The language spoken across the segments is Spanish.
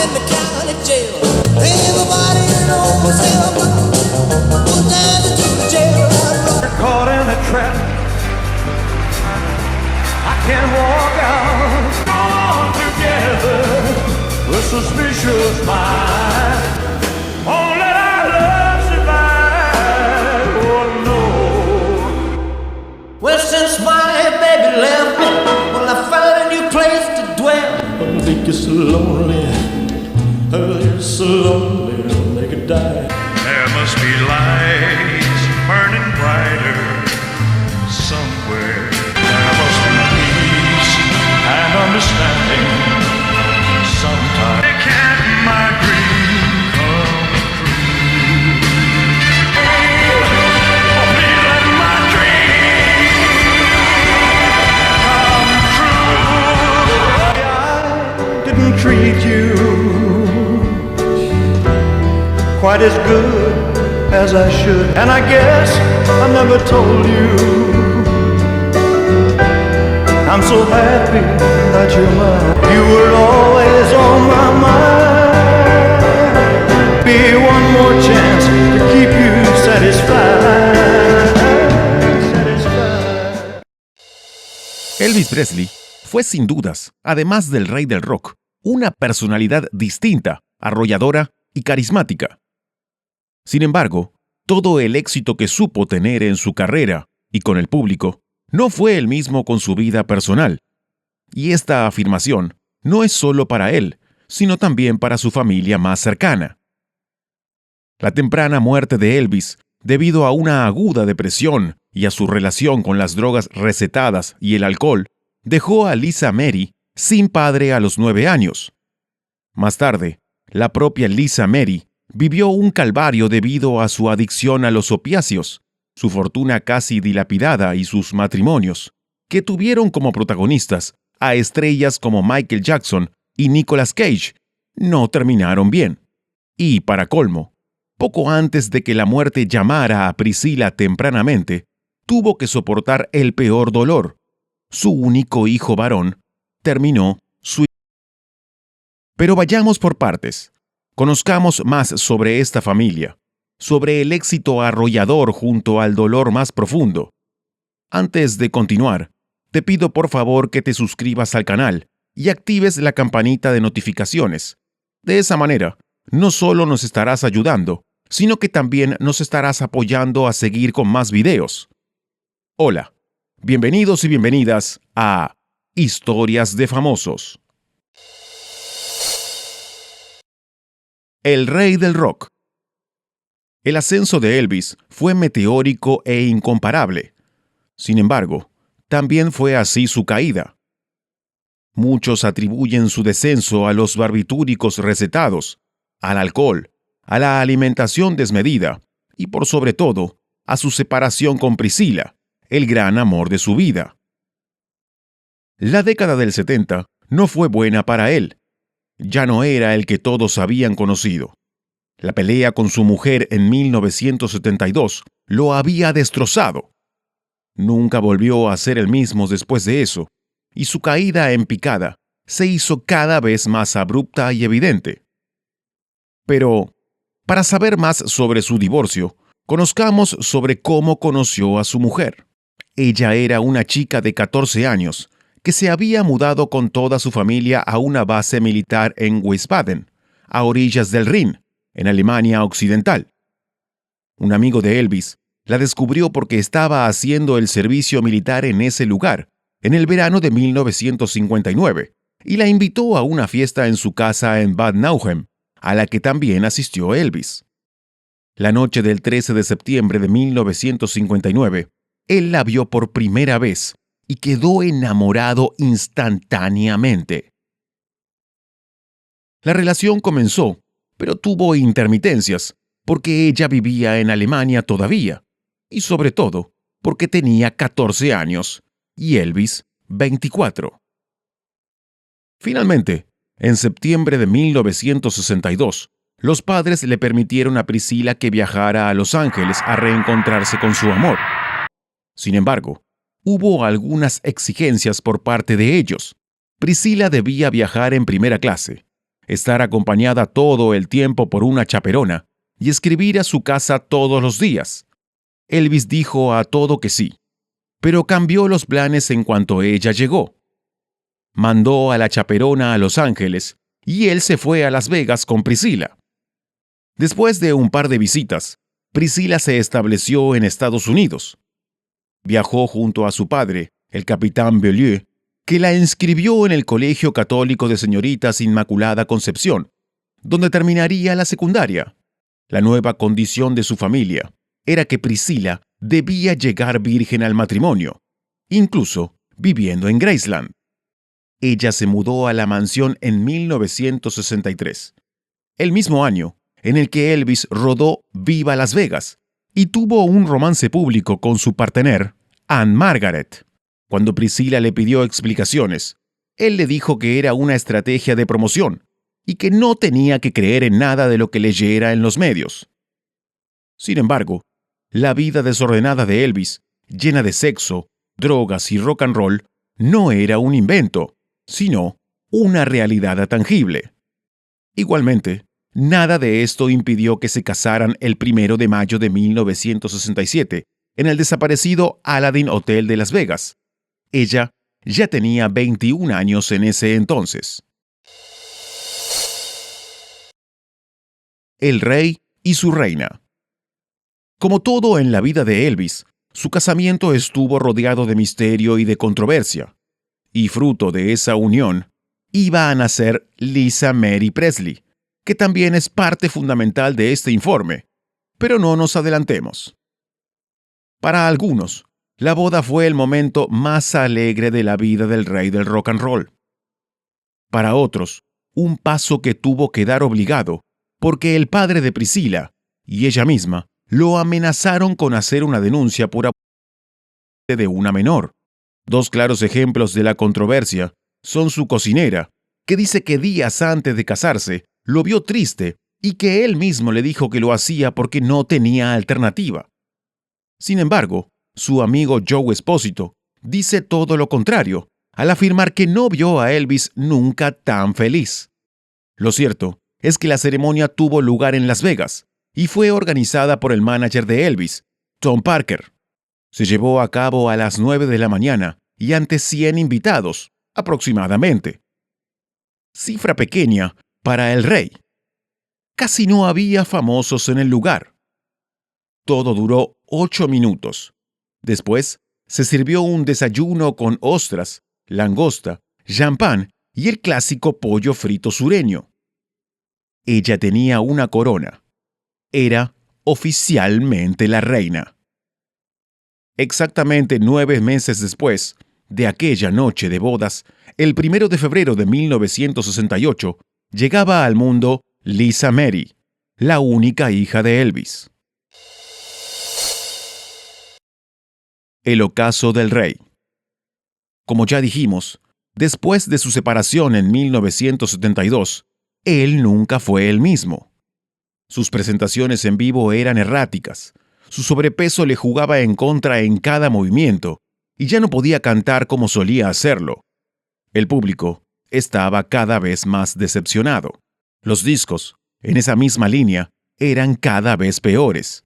in the county jail. Everybody knows him. Put down to the jail. Caught in a trap. I can't walk out. All together with suspicious mind. Won't let our love survive. Oh no. Well, since my baby left me, well, I found a new place to dwell. I think it's so lonely. Oh, it's so lonely. I'll make it die. There must be lights burning brighter somewhere. There must be peace and understanding sometime. Can my dream come true? Oh, please let my dream come true. I didn't treat you quite as good as I should, and I guess I never told you I'm so happy that you're mine. You were always on my mind. Be one more chance to keep you satisfied. Elvis Presley fue sin dudas, además del rey del rock, una personalidad distinta, arrolladora y carismática. Sin embargo, todo el éxito que supo tener en su carrera y con el público no fue el mismo con su vida personal. Y esta afirmación no es solo para él, sino también para su familia más cercana. La temprana muerte de Elvis, debido a una aguda depresión y a su relación con las drogas recetadas y el alcohol, dejó a Lisa Mary sin padre a los 9 años. Más tarde, la propia Lisa Mary vivió un calvario debido a su adicción a los opiáceos, su fortuna casi dilapidada y sus matrimonios, que tuvieron como protagonistas a estrellas como Michael Jackson y Nicolas Cage, no terminaron bien. Y, para colmo, poco antes de que la muerte llamara a Priscilla tempranamente, tuvo que soportar el peor dolor. Su único hijo varón terminó su... Pero vayamos por partes. Conozcamos más sobre esta familia, sobre el éxito arrollador junto al dolor más profundo. Antes de continuar, te pido por favor que te suscribas al canal y actives la campanita de notificaciones. De esa manera, no solo nos estarás ayudando, sino que también nos estarás apoyando a seguir con más videos. Hola, bienvenidos y bienvenidas a Historias de Famosos. El rey del rock. El ascenso de Elvis fue meteórico e incomparable. Sin embargo, también fue así su caída. Muchos atribuyen su descenso a los barbitúricos recetados, al alcohol, a la alimentación desmedida y, por sobre todo, a su separación con Priscilla, el gran amor de su vida. La década del 70 no fue buena para él. Ya no era el que todos habían conocido. La pelea con su mujer en 1972 lo había destrozado. Nunca volvió a ser el mismo después de eso, y su caída en picada se hizo cada vez más abrupta y evidente. Pero, para saber más sobre su divorcio, conozcamos sobre cómo conoció a su mujer. Ella era una chica de 14 años, que se había mudado con toda su familia a una base militar en Wiesbaden, a orillas del Rin, en Alemania Occidental. Un amigo de Elvis la descubrió porque estaba haciendo el servicio militar en ese lugar, en el verano de 1959, y la invitó a una fiesta en su casa en Bad Nauheim, a la que también asistió Elvis. La noche del 13 de septiembre de 1959, él la vio por primera vez y quedó enamorado instantáneamente. La relación comenzó, pero tuvo intermitencias, porque ella vivía en Alemania todavía, y sobre todo porque tenía 14 años y Elvis 24. Finalmente, en septiembre de 1962, los padres le permitieron a Priscilla que viajara a Los Ángeles a reencontrarse con su amor. Sin embargo, hubo algunas exigencias por parte de ellos. Priscilla debía viajar en primera clase. estar acompañada todo el tiempo por una chaperona y escribir a su casa todos los días. Elvis dijo a todo que sí, pero cambió los planes en cuanto ella llegó. Mandó a la chaperona a Los Ángeles y él se fue a Las Vegas con Priscilla. Después de un par de visitas, Priscilla se estableció en Estados Unidos. Viajó junto a su padre, el capitán Beaulieu, que la inscribió en el Colegio Católico de Señoritas Inmaculada Concepción, donde terminaría la secundaria. La nueva condición de su familia era que Priscilla debía llegar virgen al matrimonio, incluso viviendo en Graceland. Ella se mudó a la mansión en 1963, el mismo año en el que Elvis rodó Viva Las Vegas y tuvo un romance público con su partener, Anne Margaret. Cuando Priscilla le pidió explicaciones, él le dijo que era una estrategia de promoción y que no tenía que creer en nada de lo que leyera en los medios. Sin embargo, la vida desordenada de Elvis, llena de sexo, drogas y rock and roll, no era un invento, sino una realidad tangible. Igualmente, nada de esto impidió que se casaran el 1 de mayo de 1967 en el desaparecido Aladdin Hotel de Las Vegas. Ella ya tenía 21 años en ese entonces. El rey y su reina. Como todo en la vida de Elvis, su casamiento estuvo rodeado de misterio y de controversia, y fruto de esa unión iba a nacer Lisa Mary Presley, que también es parte fundamental de este informe, pero no nos adelantemos. Para algunos, la boda fue el momento más alegre de la vida del rey del rock and roll. Para otros, un paso que tuvo que dar obligado, porque el padre de Priscilla y ella misma lo amenazaron con hacer una denuncia por abuso de una menor. Dos claros ejemplos de la controversia son su cocinera, que dice que días antes de casarse lo vio triste y que él mismo le dijo que lo hacía porque no tenía alternativa. Sin embargo, su amigo Joe Esposito dice todo lo contrario, al afirmar que no vio a Elvis nunca tan feliz. Lo cierto es que la ceremonia tuvo lugar en Las Vegas y fue organizada por el manager de Elvis, Tom Parker. Se llevó a cabo a las 9 de la mañana y ante 100 invitados, aproximadamente. Cifra pequeña para el rey. Casi no había famosos en el lugar. Todo duró 8 minutos. Después, se sirvió un desayuno con ostras, langosta, champán y el clásico pollo frito sureño. Ella tenía una corona. Era oficialmente la reina. Exactamente 9 meses después de aquella noche de bodas, el 1 de febrero de 1968, llegaba al mundo Lisa Mary, la única hija de Elvis. El ocaso del rey. Como ya dijimos, después de su separación en 1972, él nunca fue el mismo. Sus presentaciones en vivo eran erráticas, su sobrepeso le jugaba en contra en cada movimiento, y ya no podía cantar como solía hacerlo. El público estaba cada vez más decepcionado. Los discos, en esa misma línea, eran cada vez peores.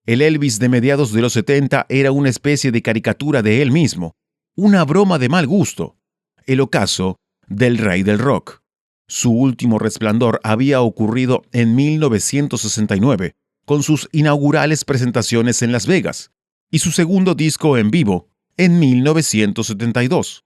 El Elvis de mediados de los 70 era una especie de caricatura de él mismo, una broma de mal gusto, el ocaso del rey del rock. Su último resplandor había ocurrido en 1969, con sus inaugurales presentaciones en Las Vegas, y su segundo disco en vivo en 1972.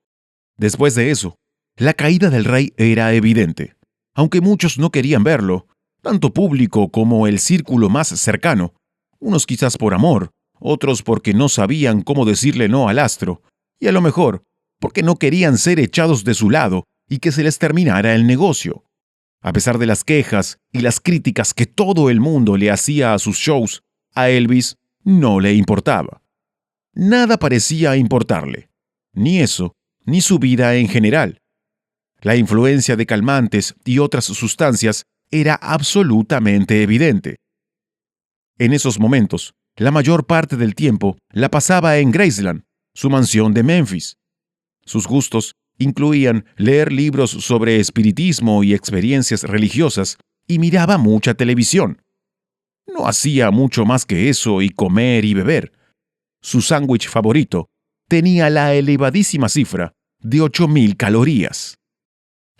Después de eso, la caída del rey era evidente. Aunque muchos no querían verlo, tanto público como el círculo más cercano, unos quizás por amor, otros porque no sabían cómo decirle no al astro, y a lo mejor porque no querían ser echados de su lado y que se les terminara el negocio. A pesar de las quejas y las críticas que todo el mundo le hacía a sus shows, a Elvis no le importaba. Nada parecía importarle, ni eso, ni su vida en general. La influencia de calmantes y otras sustancias era absolutamente evidente. En esos momentos, la mayor parte del tiempo la pasaba en Graceland, su mansión de Memphis. Sus gustos Incluían leer libros sobre espiritismo y experiencias religiosas y miraba mucha televisión. No hacía mucho más que eso y comer y beber. Su sándwich favorito tenía la elevadísima cifra de 8.000 calorías.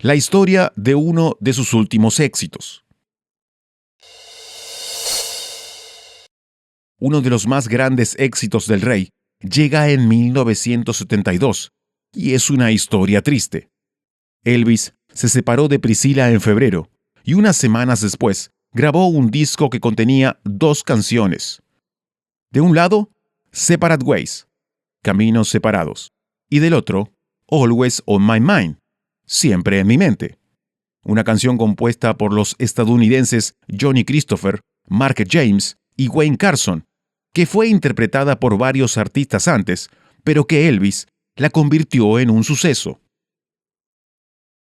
La historia de uno de sus últimos éxitos. Uno de los más grandes éxitos del rey llega en 1972 y es una historia triste. Elvis se separó de Priscilla en febrero y unas semanas después grabó un disco que contenía 2 canciones. De un lado, Separate Ways, Caminos Separados, y del otro, Always on My Mind, Siempre en mi mente. Una canción compuesta por los estadounidenses Johnny Christopher, Mark James y Wayne Carson, que fue interpretada por varios artistas antes, pero que Elvis la convirtió en un suceso.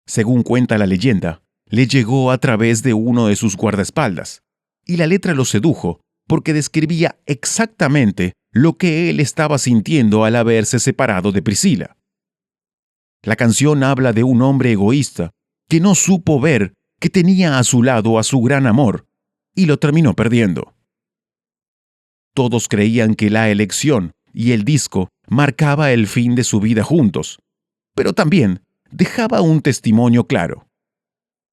Según cuenta la leyenda, le llegó a través de uno de sus guardaespaldas, y la letra lo sedujo porque describía exactamente lo que él estaba sintiendo al haberse separado de Priscilla. La canción habla de un hombre egoísta que no supo ver que tenía a su lado a su gran amor y lo terminó perdiendo. Todos creían que la elección y el disco marcaba el fin de su vida juntos, pero también dejaba un testimonio claro.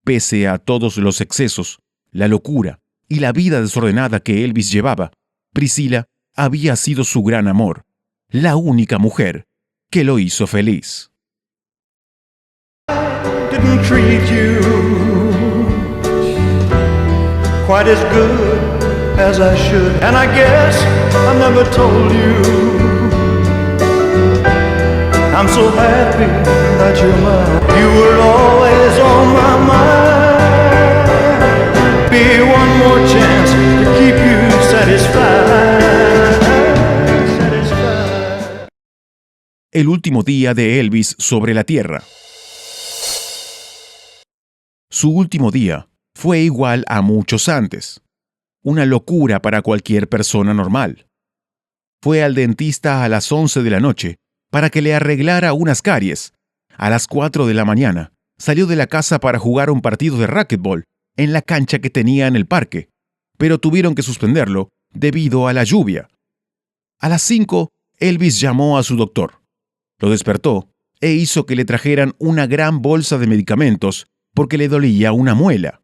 Pese a todos los excesos, la locura y la vida desordenada que Elvis llevaba, Priscilla había sido su gran amor, la única mujer que lo hizo feliz. Didn't treat you quite as good as I should, and I guess I never told you I'm so happy that you're mine. You were always on my mind. Be one more chance to keep you satisfied. El último día de Elvis sobre la tierra. Su último día fue igual a muchos antes. Una locura para cualquier persona normal. Fue al dentista a las 11 de la noche para que le arreglara unas caries. A las 4 de la mañana salió de la casa para jugar un partido de racquetball en la cancha que tenía en el parque, pero tuvieron que suspenderlo debido a la lluvia. A las 5, Elvis llamó a su doctor. Lo despertó e hizo que le trajeran una gran bolsa de medicamentos porque le dolía una muela.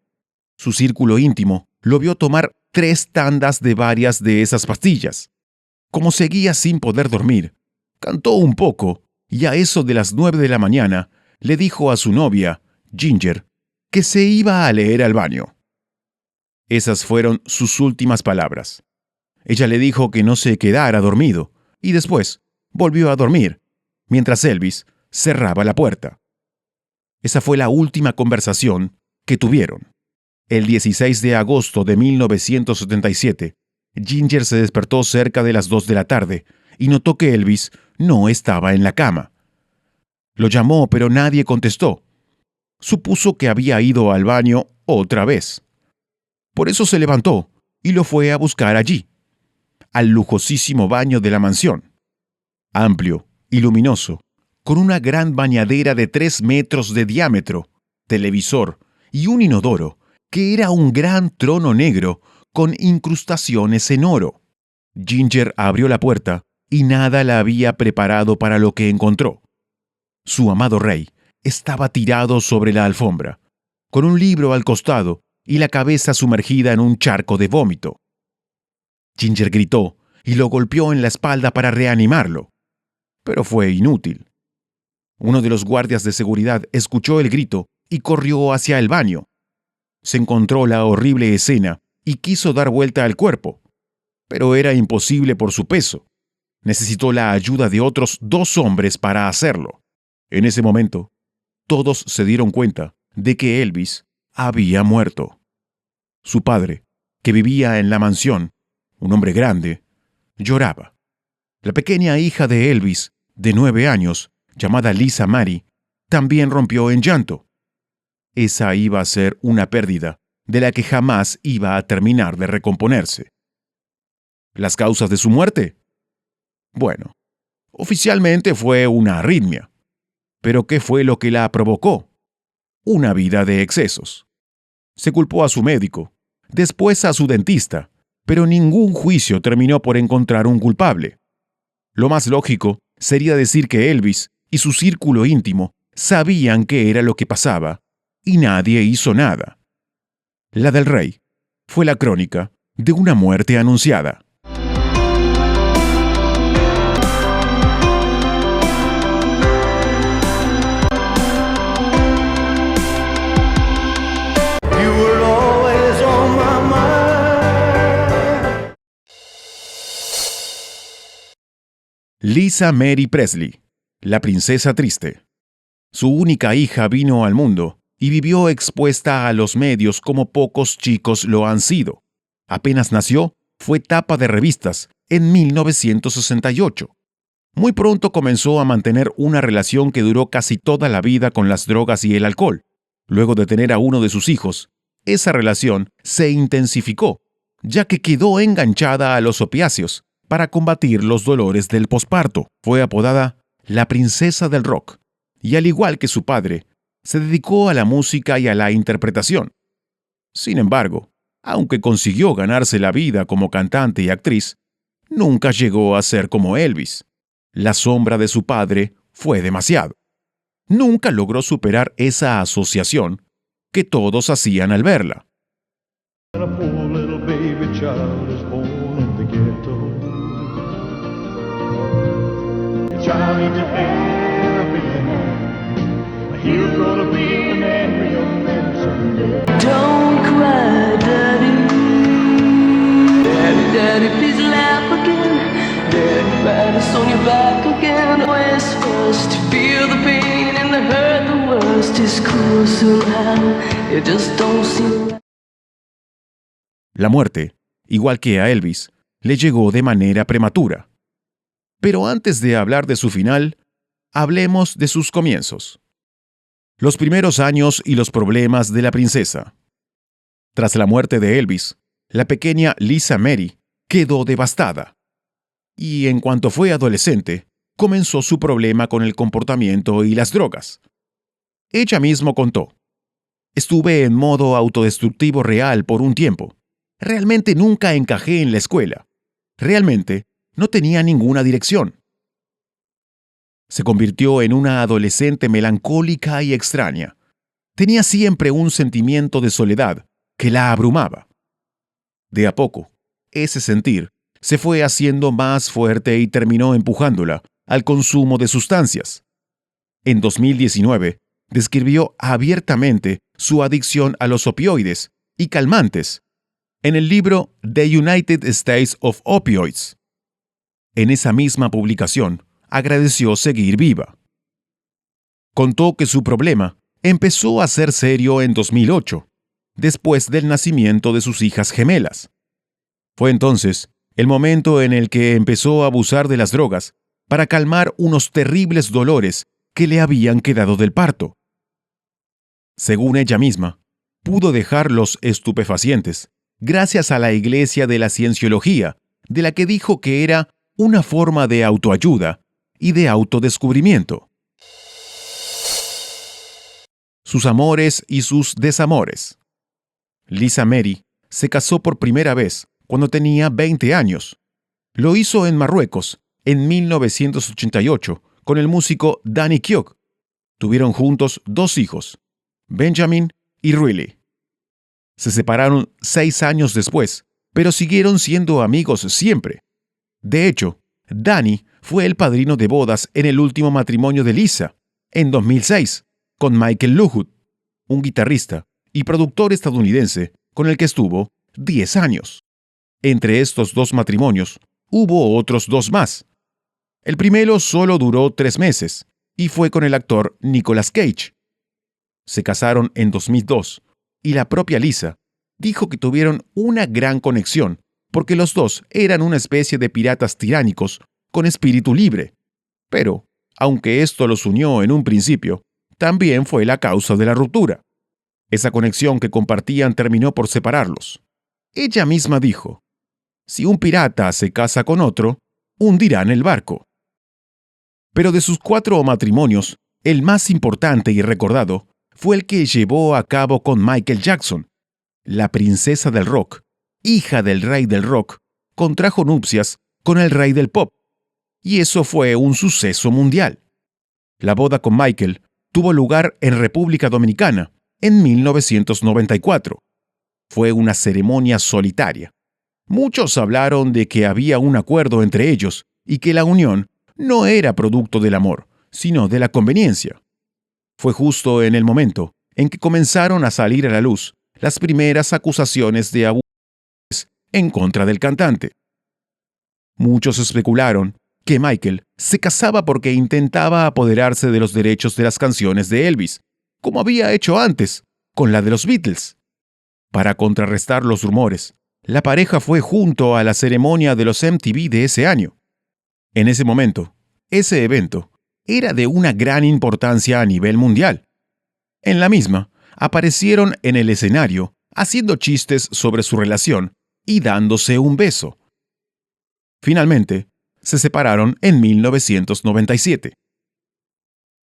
Su círculo íntimo lo vio tomar 3 tandas de varias de esas pastillas. Como seguía sin poder dormir, cantó un poco y a eso de las 9 de la mañana le dijo a su novia, Ginger, que se iba a leer al baño. Esas fueron sus últimas palabras. Ella le dijo que no se quedara dormido y después volvió a dormir, mientras Elvis cerraba la puerta. Esa fue la última conversación que tuvieron. El 16 de agosto de 1977, Ginger se despertó cerca de las 2 de la tarde y notó que Elvis no estaba en la cama. Lo llamó, pero nadie contestó. Supuso que había ido al baño otra vez. Por eso se levantó y lo fue a buscar allí, al lujosísimo baño de la mansión. Amplio y luminoso, con una gran bañadera de 3 metros de diámetro, televisor y un inodoro que era un gran trono negro con incrustaciones en oro. Ginger abrió la puerta y nada la había preparado para lo que encontró. Su amado rey estaba tirado sobre la alfombra, con un libro al costado y la cabeza sumergida en un charco de vómito. Ginger gritó y lo golpeó en la espalda para reanimarlo, pero fue inútil. Uno de los guardias de seguridad escuchó el grito y corrió hacia el baño. Se encontró la horrible escena y quiso dar vuelta al cuerpo, pero era imposible por su peso. Necesitó la ayuda de otros 2 hombres para hacerlo. En ese momento, todos se dieron cuenta de que Elvis había muerto. Su padre, que vivía en la mansión, un hombre grande, lloraba. La pequeña hija de Elvis, de 9 años, llamada Lisa Marie, también rompió en llanto. Esa iba a ser una pérdida de la que jamás iba a terminar de recomponerse. ¿Las causas de su muerte? Bueno, oficialmente fue una arritmia. ¿Pero qué fue lo que la provocó? Una vida de excesos. Se culpó a su médico, después a su dentista, pero ningún juicio terminó por encontrar un culpable. Lo más lógico sería decir que Elvis y su círculo íntimo sabían qué era lo que pasaba, y nadie hizo nada. La del rey fue la crónica de una muerte anunciada. You were always on my mind. Lisa Mary Presley, la princesa triste. Su única hija vino al mundo y vivió expuesta a los medios como pocos chicos lo han sido. Apenas nació, fue tapa de revistas en 1968. Muy pronto comenzó a mantener una relación que duró casi toda la vida con las drogas y el alcohol. Luego de tener a uno de sus hijos, esa relación se intensificó, ya que quedó enganchada a los opiáceos para combatir los dolores del posparto. Fue apodada la princesa del rock, y al igual que su padre, se dedicó a la música y a la interpretación. Sin embargo, aunque consiguió ganarse la vida como cantante y actriz, nunca llegó a ser como Elvis. La sombra de su padre fue demasiado. Nunca logró superar esa asociación que todos hacían al verla. And a poor little baby child is born in the ghetto. The child needs a happy man. He's gonna be an angry young man someday. Don't cry, Daddy. Daddy, Daddy, please laugh again. Daddy, ride us on your back again. Always first, feel the pain and the hurt, the worst is cool somehow. It just don't seem. La muerte, igual que a Elvis, le llegó de manera prematura. Pero antes de hablar de su final, hablemos de sus comienzos. Los primeros años y los problemas de la princesa. Tras la muerte de Elvis, la pequeña Lisa Mary quedó devastada. Y en cuanto fue adolescente, comenzó su problema con el comportamiento y las drogas. Ella misma contó: "Estuve en modo autodestructivo real por un tiempo. Realmente nunca encajé en la escuela. Realmente no tenía ninguna dirección. Se convirtió en una adolescente melancólica y extraña. Tenía siempre un sentimiento de soledad que la abrumaba. De a poco, ese sentir se fue haciendo más fuerte y terminó empujándola al consumo de sustancias. En 2019, describió abiertamente su adicción a los opioides y calmantes en el libro The United States of Opioids. En esa misma publicación, agradeció seguir viva. Contó que su problema empezó a ser serio en 2008, después del nacimiento de sus hijas gemelas. Fue entonces el momento en el que empezó a abusar de las drogas para calmar unos terribles dolores que le habían quedado del parto. Según ella misma, pudo dejar los estupefacientes gracias a la Iglesia de la Cienciología, de la que dijo que era una forma de autoayuda y de autodescubrimiento. Sus amores y sus desamores. Lisa Mary se casó por primera vez cuando tenía 20 años. Lo hizo en Marruecos en 1988 con el músico Danny Keogh. Tuvieron juntos 2 hijos, Benjamin y Riley. Se separaron 6 años después, pero siguieron siendo amigos siempre. De hecho, Danny fue el padrino de bodas en el último matrimonio de Lisa, en 2006, con Michael Loughlin, un guitarrista y productor estadounidense con el que estuvo 10 años. Entre estos 2 matrimonios, hubo otros 2 más. El primero solo duró 3 meses y fue con el actor Nicolas Cage. Se casaron en 2002 y la propia Lisa dijo que tuvieron una gran conexión porque los 2 eran una especie de piratas tiránicos con espíritu libre. Pero, aunque esto los unió en un principio, también fue la causa de la ruptura. Esa conexión que compartían terminó por separarlos. Ella misma dijo: "Si un pirata se casa con otro, hundirán el barco". Pero de sus 4 matrimonios, El más importante y recordado fue el que llevó a cabo con Michael Jackson. La princesa del rock, hija del rey del rock, contrajo nupcias con el rey del pop. Y eso fue un suceso mundial. La boda con Michael tuvo lugar en República Dominicana en 1994. Fue una ceremonia solitaria. Muchos hablaron de que había un acuerdo entre ellos y que la unión no era producto del amor, sino de la conveniencia. Fue justo en el momento en que comenzaron a salir a la luz las primeras acusaciones de abuso en contra del cantante. Muchos especularon que Michael se casaba porque intentaba apoderarse de los derechos de las canciones de Elvis, como había hecho antes con la de los Beatles. Para contrarrestar los rumores, la pareja fue junto a la ceremonia de los MTV de ese año. En ese momento, ese evento era de una gran importancia a nivel mundial. En la misma, aparecieron en el escenario haciendo chistes sobre su relación y dándose un beso. Finalmente, se separaron en 1997.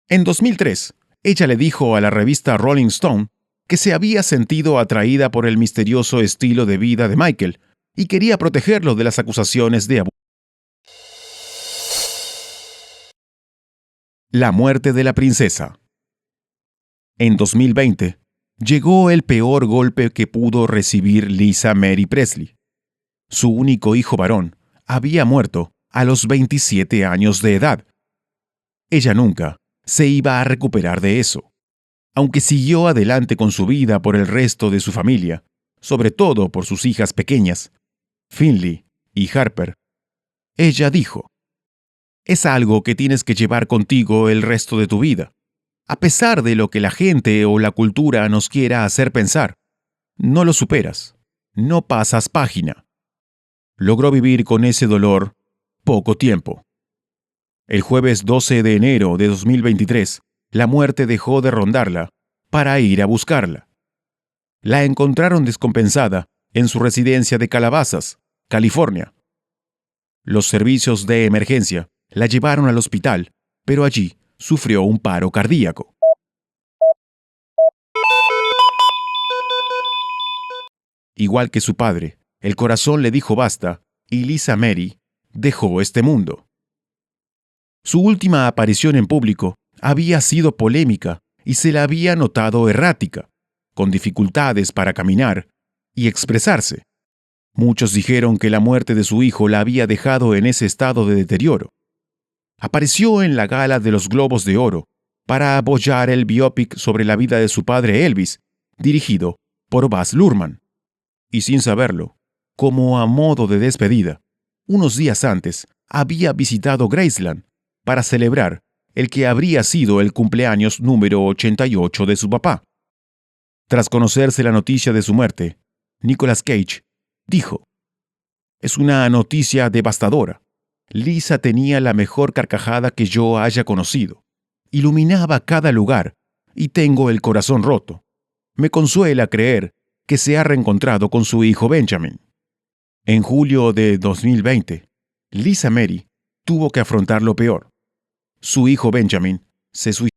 En 2003, ella le dijo a la revista Rolling Stone que se había sentido atraída por el misterioso estilo de vida de Michael y quería protegerlo de las acusaciones de abuso. La muerte de la princesa. En 2020, llegó el peor golpe que pudo recibir Lisa Mary Presley. Su único hijo varón había muerto a los 27 años de edad. Ella nunca se iba a recuperar de eso. Aunque siguió adelante con su vida por el resto de su familia, sobre todo por sus hijas pequeñas, Finley y Harper, ella dijo: «Es algo que tienes que llevar contigo el resto de tu vida. A pesar de lo que la gente o la cultura nos quiera hacer pensar, no lo superas, no pasas página». Logró vivir con ese dolor poco tiempo. El jueves 12 de enero de 2023, la muerte dejó de rondarla para ir a buscarla. La encontraron descompensada en su residencia de Calabasas, California. Los servicios de emergencia la llevaron al hospital, pero allí sufrió un paro cardíaco. Igual que su padre, el corazón le dijo basta y Lisa Mary dejó este mundo. Su última aparición en público había sido polémica y se la había notado errática, con dificultades para caminar y expresarse. Muchos dijeron que la muerte de su hijo la había dejado en ese estado de deterioro. Apareció en la gala de los Globos de Oro para apoyar el biopic sobre la vida de su padre Elvis, dirigido por Baz Luhrmann. Y sin saberlo, como a modo de despedida, unos días antes había visitado Graceland para celebrar el que habría sido el cumpleaños número 88 de su papá. Tras conocerse la noticia de su muerte, Nicolas Cage dijo: «Es una noticia devastadora. Lisa tenía la mejor carcajada que yo haya conocido. Iluminaba cada lugar y tengo el corazón roto. Me consuela creer que se ha reencontrado con su hijo Benjamin». En julio de 2020, Lisa Mary tuvo que afrontar lo peor. Su hijo Benjamin se suicidó.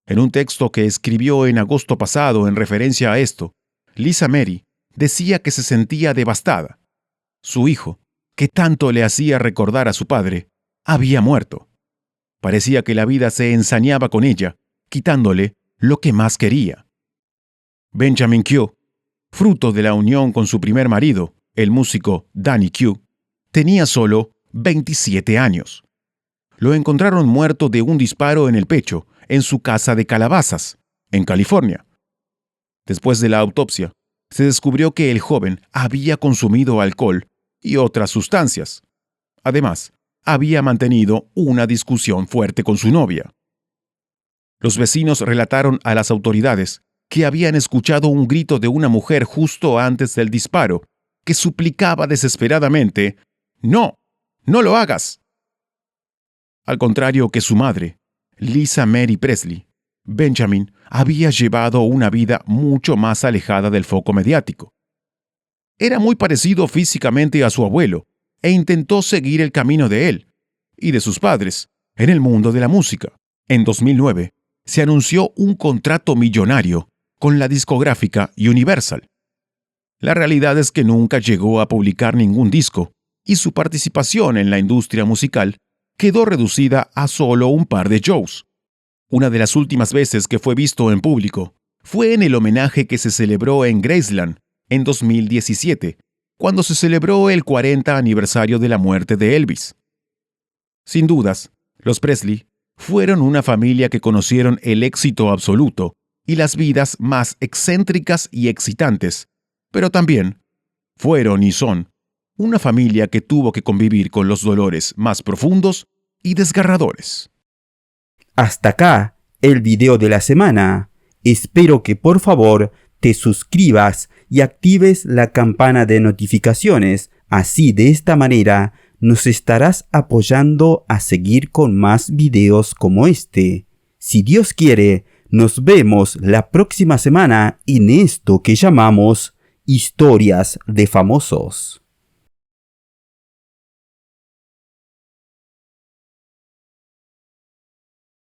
En un texto que escribió en agosto pasado en referencia a esto, Lisa Mary decía que se sentía devastada. Su hijo, que tanto le hacía recordar a su padre, había muerto. Parecía que la vida se ensañaba con ella, quitándole lo que más quería. Benjamin Keough, fruto de la unión con su primer marido, el músico Danny Keough, tenía solo 27 años. Lo encontraron muerto de un disparo en el pecho en su casa de Calabasas, en California. Después de la autopsia, se descubrió que el joven había consumido alcohol y otras sustancias. Además, había mantenido una discusión fuerte con su novia. Los vecinos relataron a las autoridades que habían escuchado un grito de una mujer justo antes del disparo, que suplicaba desesperadamente: «¡No! ¡No lo hagas!». Al contrario que su madre, Lisa Mary Presley, Benjamin había llevado una vida mucho más alejada del foco mediático. Era muy parecido físicamente a su abuelo e intentó seguir el camino de él y de sus padres en el mundo de la música, En 2009, se anunció un contrato millonario con la discográfica Universal. La realidad es que nunca llegó a publicar ningún disco y su participación en la industria musical quedó reducida a solo un par de shows. Una de las últimas veces que fue visto en público fue en el homenaje que se celebró en Graceland en 2017, cuando se celebró el 40 aniversario de la muerte de Elvis. Sin dudas, los Presley fueron una familia que conocieron el éxito absoluto y las vidas más excéntricas y excitantes, pero también fueron y son una familia que tuvo que convivir con los dolores más profundos y desgarradores. Hasta acá el video de la semana. Espero que por favor te suscribas y actives la campana de notificaciones. Así, de esta manera, nos estarás apoyando a seguir con más videos como este. Si Dios quiere, nos vemos la próxima semana en esto que llamamos Historias de Famosos.